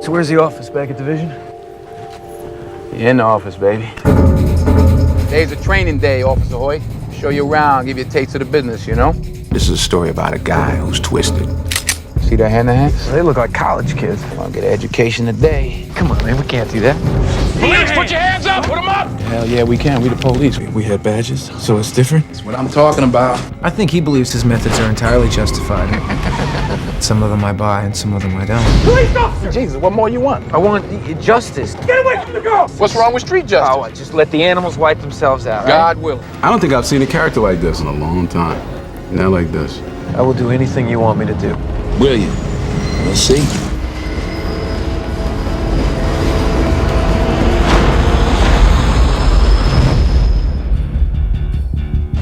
So where's the office? Back at Division? You're in the office, baby. Today's a training day, Officer Hoyt. Show you around, give you a taste of the business, you know? This is a story about a guy who's twisted. See that hand-to-hand? They look like college kids. I'll get an education today. Come on, man, we can't do that. Police, put your hands up! Put them up! Hell yeah, we can. We the police. We had badges, so it's different. That's what I'm talking about. I think he believes his methods are entirely justified. Some of them I buy and some of them I don't. Police officer! Jesus, what more you want? I want justice. Get away from the girl! What's wrong with street justice? Oh, just let the animals wipe themselves out. God will. I don't think I've seen a character like this in a long time. Not like this. I will do anything you want me to do. Will you? We'll see.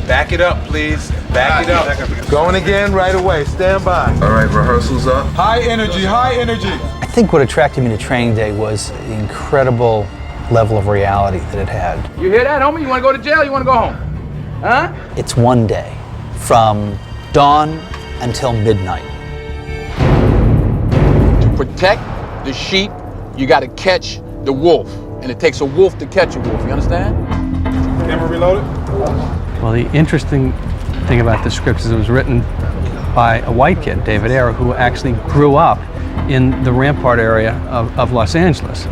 Back it up, please. Back it up. Going again right away. Stand by. All right, rehearsal's up. High energy, high energy. I think what attracted me to training day was the incredible level of reality that it had. You hear that, homie? You want to go to jail? You want to go home? Huh? It's one day from dawn until midnight. To protect the sheep, you got to catch the wolf. And it takes a wolf to catch a wolf. You understand? Camera reloaded. Well, the interesting thing about the script is it was written by a white kid, David Ayer, who actually grew up in the Rampart area of Los Angeles.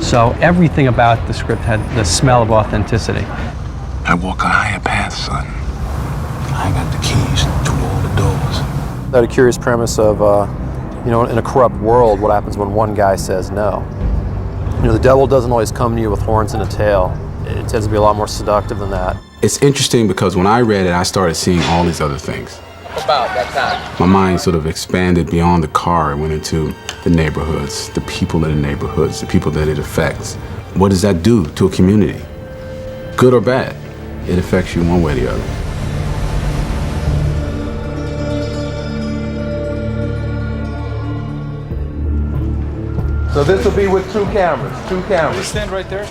So everything about the script had the smell of authenticity. I walk a higher path, son. I got the keys to all the doors. That a curious premise of, in a corrupt world, what happens when one guy says no? The devil doesn't always come to you with horns and a tail. It tends to be a lot more seductive than that. It's interesting because when I read it, I started seeing all these other things. About that time. My mind sort of expanded beyond the car and went into the neighborhoods, the people in the neighborhoods, the people that it affects. What does that do to a community? Good or bad? It affects you one way or the other. So this will be with two cameras. Stand right there.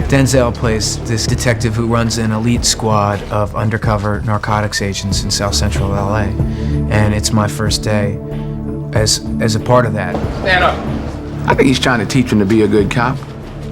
Denzel plays this detective who runs an elite squad of undercover narcotics agents in South Central LA. And it's my first day as a part of that. Stand up. I think he's trying to teach him to be a good cop.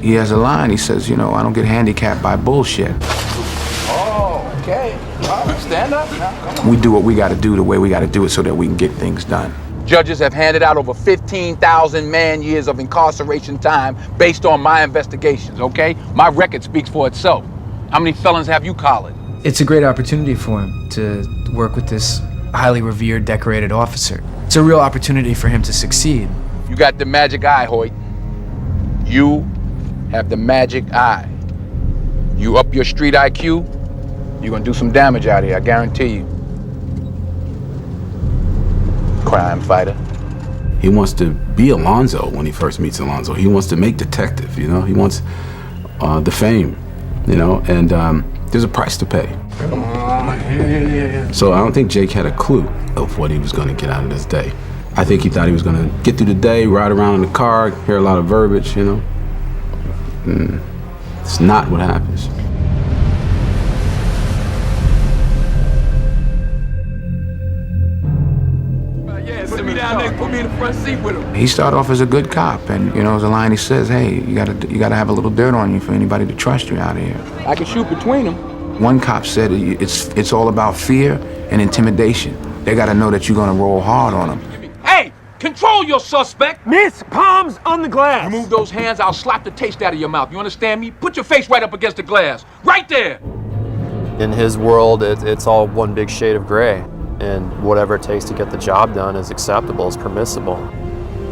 He has a line. He says, I don't get handicapped by bullshit. Oh, okay. All right, stand up now. Come on. We do what we got to do the way we got to do it so that we can get things done. Judges have handed out over 15,000 man-years of incarceration time based on my investigations, okay? My record speaks for itself. How many felons have you collared? It's a great opportunity for him to work with this highly revered, decorated officer. It's a real opportunity for him to succeed. You got the magic eye, Hoyt. You have the magic eye. You up your street IQ, you're gonna do some damage out here, I guarantee you. Crime fighter. He wants to be Alonzo when he first meets Alonzo. He wants to make detective, He wants the fame, and there's a price to pay. Come on, yeah. So I don't think Jake had a clue of what he was going to get out of this day. I think he thought he was going to get through the day, ride around in the car, hear a lot of verbiage, It's not what happens. Sit me down next, put me in the front seat with him. He started off as a good cop, and there's a line he says, hey, you gotta have a little dirt on you for anybody to trust you out here. I can shoot between them. One cop said it's all about fear and intimidation. They gotta know that you're gonna roll hard on them. Hey, control your suspect. Miss, palms on the glass. You move those hands, I'll slap the taste out of your mouth. You understand me? Put your face right up against the glass. Right there. In his world, it's all one big shade of gray. And whatever it takes to get the job done is acceptable, is permissible.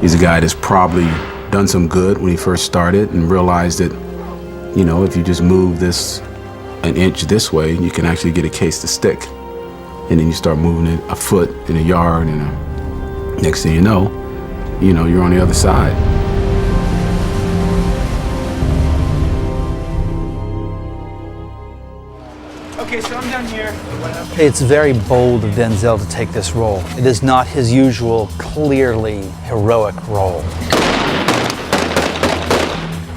He's a guy that's probably done some good when he first started and realized that, if you just move this an inch this way, you can actually get a case to stick. And then you start moving it a foot in a yard, and next thing you know, you're on the other side. Okay, so I'm down here. It's very bold of Denzel to take this role. It is not his usual, clearly heroic role.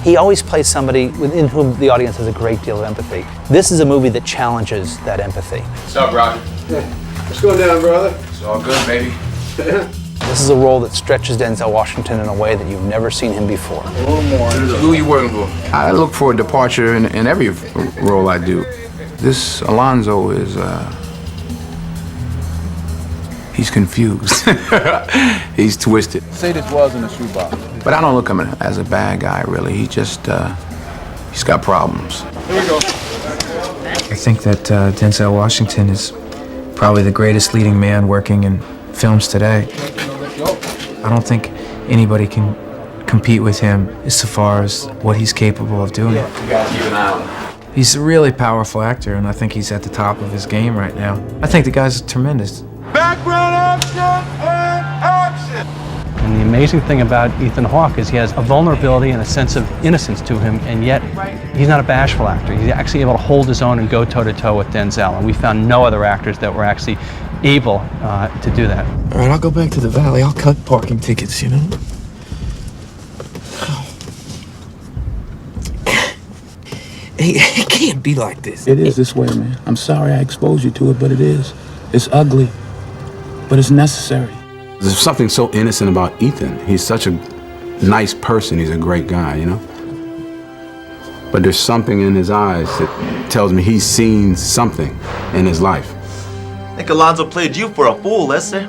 He always plays somebody within whom the audience has a great deal of empathy. This is a movie that challenges that empathy. What's up, Roger? What's going down, brother? It's all good, baby. What This is a role that stretches Denzel Washington in a way that you've never seen him before. Who are you working for? I look for a departure in every role I do. This Alonzo is, he's confused. He's twisted. Say this was in a shoebox. But I don't look at him as a bad guy, really. He just, he's got problems. I think that Denzel Washington is probably the greatest leading man working in films today. I don't think anybody can compete with him as far as what he's capable of doing. You gotta keep an eye on him. He's a really powerful actor, and I think he's at the top of his game right now. I think the guy's tremendous. Background action and action! And the amazing thing about Ethan Hawke is he has a vulnerability and a sense of innocence to him, and yet he's not a bashful actor. He's actually able to hold his own and go toe-to-toe with Denzel, and we found no other actors that were actually able to do that. All right, I'll go back to the valley. I'll cut parking tickets, you know? It can't be like this. It is this way, man. I'm sorry I exposed you to it, but it is. It's ugly, but it's necessary. There's something so innocent about Ethan. He's such a nice person. He's a great guy, you know? But there's something in his eyes that tells me he's seen something in his life. I think Alonzo played you for a fool, Lester.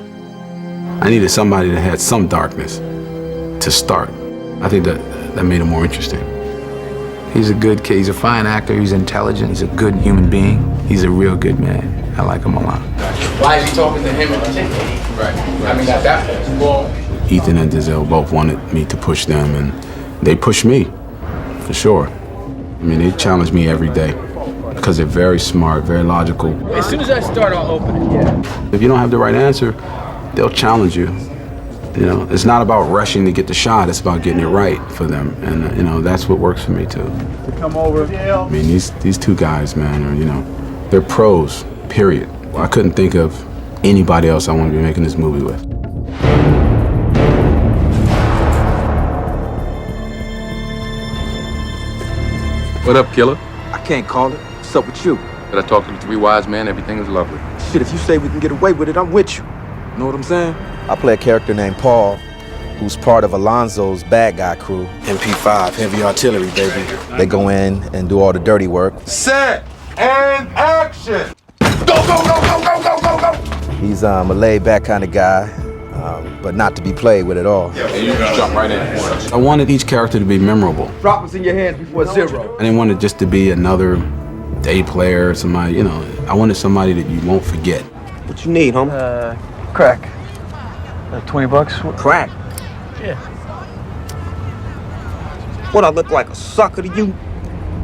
I needed somebody that had some darkness to start. I think that made him more interesting. He's a good kid. He's a fine actor. He's intelligent. He's a good human being. He's a real good man. I like him a lot. Why is he talking to him in particular? Right. I mean, that well. Ethan and Denzel both wanted me to push them, and they pushed me, for sure. I mean, they challenge me every day because they're very smart, very logical. As soon as I start, I'll open it. Yeah. If you don't have the right answer, they'll challenge you. You know, it's not about rushing to get the shot, it's about getting it right for them. And, you know, that's what works for me, too. Come over. I mean, these two guys, man, are, you know, they're pros, period. I couldn't think of anybody else I want to be making this movie with. What up, killer? I can't call it. What's up with you? Did I talk to the three wise men? Everything is lovely. Shit, if you say we can get away with it, I'm with you. Know what I'm saying? I play a character named Paul, who's part of Alonzo's bad guy crew. MP5, heavy artillery, baby. They go in and do all the dirty work. Set and action! Go, go, go, go, go, go, go, go! He's a laid-back kind of guy, but not to be played with at all. Yeah, you just jump right in. I wanted each character to be memorable. Drop what's in your hands before zero. I didn't want it just to be another day player, somebody, you know, I wanted somebody that you won't forget. What you need, homie? Crack. $20? Crack. Yeah. What, I look like a sucker to you?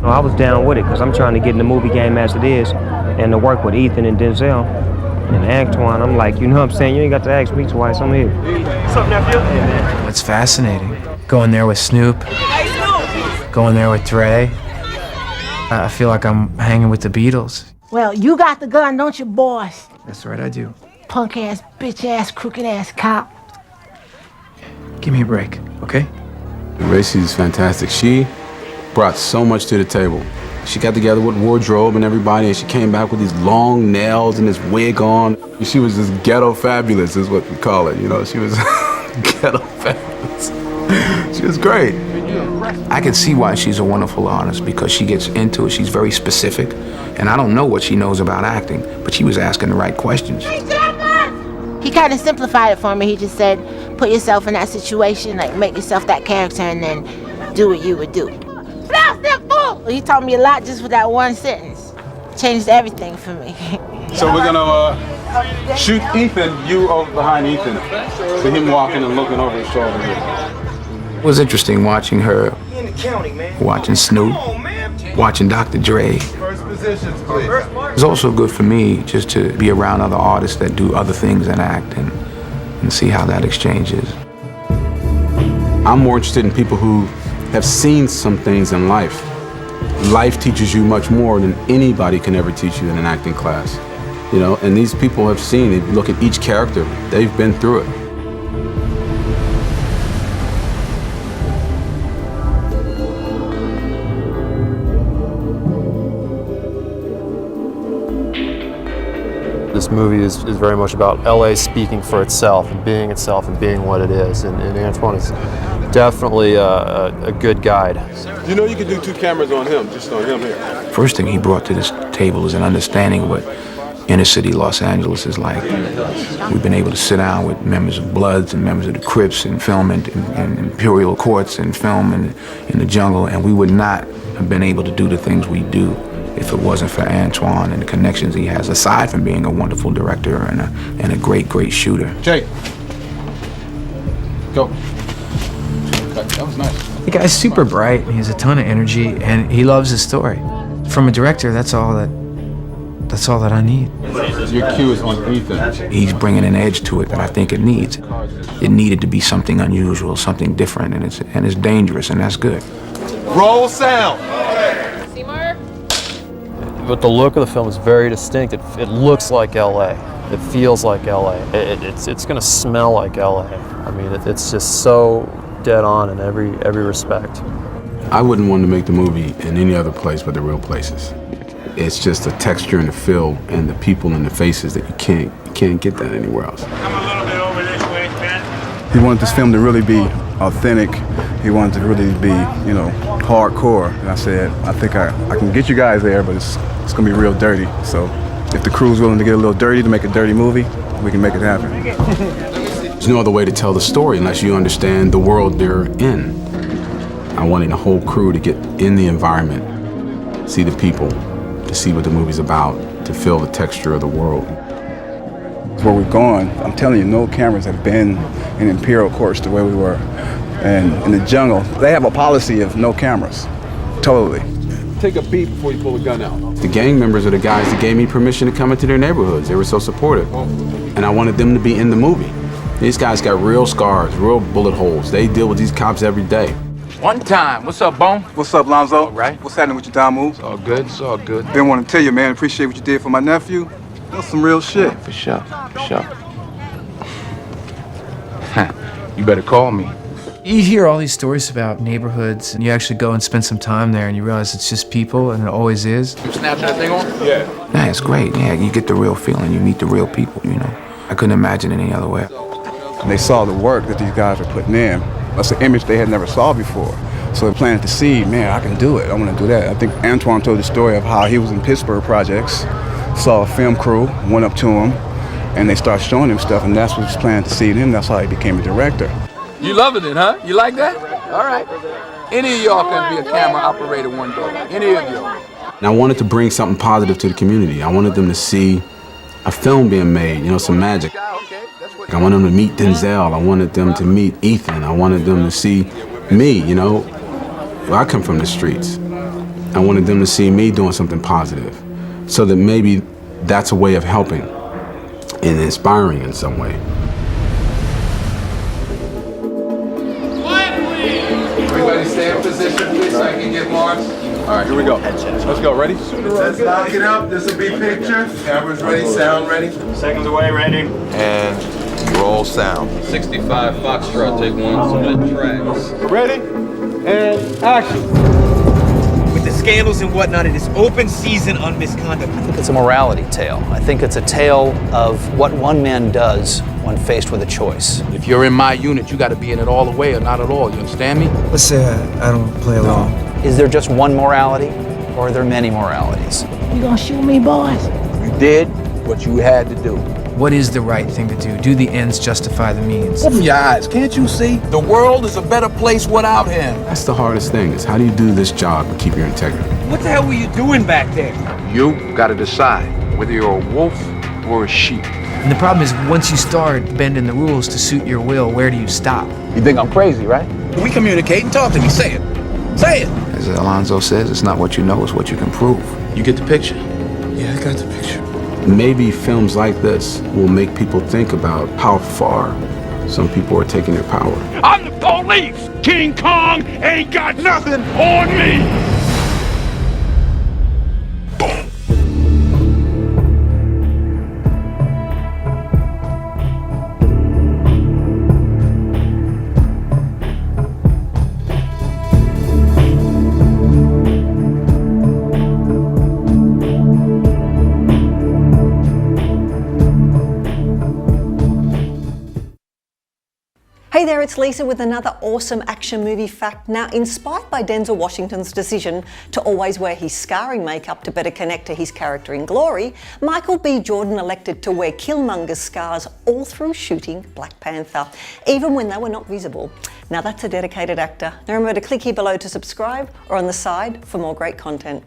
No, I was down with it because I'm trying to get in the movie game as it is and to work with Ethan and Denzel and Antoine. I'm like, you know what I'm saying? You ain't got to ask me twice. I'm here. What's up, nephew? Hey, man. It's fascinating. Going there with Snoop, going there with Dre. I feel like I'm hanging with the Beatles. Well, you got the gun, don't you, boys? That's right, I do. Punk ass, bitch ass, crooked ass cop. Give me a break, okay? Racey's fantastic. She brought so much to the table. She got together with wardrobe and everybody, and she came back with these long nails and this wig on. She was just ghetto fabulous, is what we call it. You know, she was ghetto fabulous. She was great. I can see why she's a wonderful artist, because she gets into it. She's very specific, and I don't know what she knows about acting, but she was asking the right questions. He kind of simplified it for me. He just said, put yourself in that situation, like make yourself that character, and then do what you would do. He taught me a lot just with that one sentence. Changed everything for me. So we're gonna shoot Ethan, you over behind Ethan. So him walking and looking over his shoulder here. It was interesting watching her, watching Snoop, watching Dr. Dre. First positions, please. It's also good for me just to be around other artists that do other things and act and see how that exchange is. I'm more interested in people who have seen some things in life. Life teaches you much more than anybody can ever teach you in an acting class. You know, and these people have seen, if you look at each character, they've been through it. The this movie is very much about LA speaking for itself and being what it is. And Antoine is definitely a good guide. You know you can do 2 cameras on him, just on him here. First thing he brought to this table is an understanding of what inner city Los Angeles is like. We've been able to sit down with members of Bloods and members of the Crips and film in Imperial Courts and film in the jungle, and we would not have been able to do the things we do if it wasn't for Antoine and the connections he has, aside from being a wonderful director and a great, great shooter. Jake, go. That was nice. The guy's super bright, he has a ton of energy, and he loves his story. From a director, that's all that I need. Your cue is on Ethan. He's bringing an edge to it that I think it needs. It needed to be something unusual, something different, and it's dangerous, and that's good. Roll sound. But the look of the film is very distinct. It looks like LA. It feels like LA. It's going to smell like LA. I mean, it's just so dead on in every respect. I wouldn't want to make the movie in any other place but the real places. It's just the texture and the feel and the people and the faces that you can't get that anywhere else. Come a little bit over this way, man. He wanted this film to really be authentic. He wanted to really be, you know, hardcore. And I said, I think I can get you guys there, but it's gonna be real dirty. So if the crew's willing to get a little dirty to make a dirty movie, we can make it happen. There's no other way to tell the story unless you understand the world they're in. I wanted the whole crew to get in the environment, see the people, to see what the movie's about, to feel the texture of the world. Where we're going, I'm telling you, no cameras have been in Imperial Courts the way we were. And in the jungle, they have a policy of no cameras, totally. Take a beat before you pull a gun out. The gang members are the guys that gave me permission to come into their neighborhoods. They were so supportive. And I wanted them to be in the movie. These guys got real scars, real bullet holes. They deal with these cops every day. One time. What's up, Bone? What's up, Lonzo? All right. What's happening with your time moves? It's all good. It's all good. Been wanting to tell you, man, appreciate what you did for my nephew. That's some real shit. For sure. For sure. You better call me. You hear all these stories about neighborhoods, and you actually go and spend some time there, and you realize it's just people, and it always is. You snapping that thing on? Yeah. Yeah, it's great. Yeah, you get the real feeling. You meet the real people, you know. I couldn't imagine it any other way. They saw the work that these guys are putting in. That's an image they had never saw before. So they planted the seed, man, I can do it. I want to do that. I think Antoine told the story of how he was in Pittsburgh projects, saw a film crew, went up to him, and they started showing him stuff, and that's what was planted the seed in him. That's how he became a director. You loving it, huh? You like that? All right. Any of y'all can be a camera operator one day. Any of y'all. And I wanted to bring something positive to the community. I wanted them to see a film being made, you know, some magic. I wanted them to meet Denzel. I wanted them to meet Ethan. I wanted them to see me, you know. Well, I come from the streets. I wanted them to see me doing something positive so that maybe that's a way of helping and inspiring in some way. Everybody stay in position, please, so I can get marks. All right, here we go. Let's go. Ready? Let's knock it up. This will be picture. Cameras ready, sound ready. Seconds away, ready. And roll sound. 65 Foxtrot, take one, submit tracks. Ready? And action. With the scandals and whatnot, it is open season on misconduct. I think it's a morality tale. I think it's a tale of what one man does when faced with a choice. If you're in my unit, you got to be in it all the way or not at all. You understand me? Let's say I don't play along. Is there just one morality, or are there many moralities? You gonna shoot me, boys? You did what you had to do. What is the right thing to do? Do the ends justify the means? Open your eyes. Can't you see? The world is a better place without him. That's the hardest thing, is how do you do this job and keep your integrity? What the hell were you doing back there? You got to decide whether you're a wolf or a sheep. And the problem is, once you start bending the rules to suit your will, where do you stop? You think I'm crazy, right? We communicate and talk to me. Say it. Say it. As Alonzo says, it's not what you know, it's what you can prove. You get the picture? Yeah, I got the picture. Maybe films like this will make people think about how far some people are taking their power. I'm the police. King Kong ain't got nothing on me. Hey there, it's Lisa with another awesome action movie fact. Now, inspired by Denzel Washington's decision to always wear his scarring makeup to better connect to his character in Glory, Michael B. Jordan elected to wear Killmonger's scars all through shooting Black Panther, even when they were not visible. Now that's a dedicated actor. Now remember to click here below to subscribe or on the side for more great content.